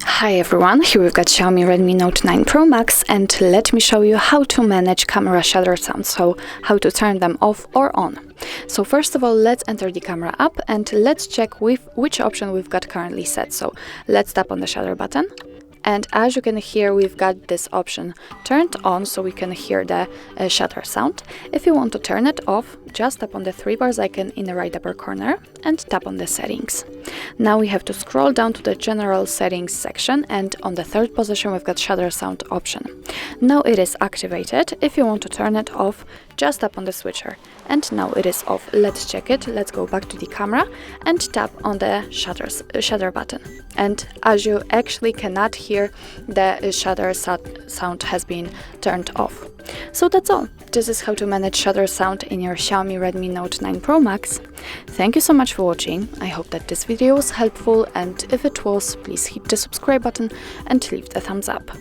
Hi everyone, here we've got Xiaomi Redmi Note 9 Pro Max, and let me show you how to manage camera shutter sounds, so how to turn them off or on. So first of all, let's enter the camera app and let's check which option we've got currently set. So let's tap on the shutter button. And as you can hear, we've got this option turned on, so we can hear the shutter sound. If you want to turn it off, just tap on the three bars icon in the right upper corner and tap on the settings. Now we have to scroll down to the general settings section, and on the third position we've got shutter sound option. Now it is activated. If you want to turn it off, just tap on the switcher. And now it is off. Let's check it. Let's go back to the camera and tap on the shutter button. And as you actually cannot hear, the shutter sound has been turned off. So that's all. This is how to manage shutter sound in your Xiaomi Redmi Note 9 Pro Max. Thank you so much for watching. I hope that this video was helpful, and if it was, please hit the subscribe button and leave the thumbs up.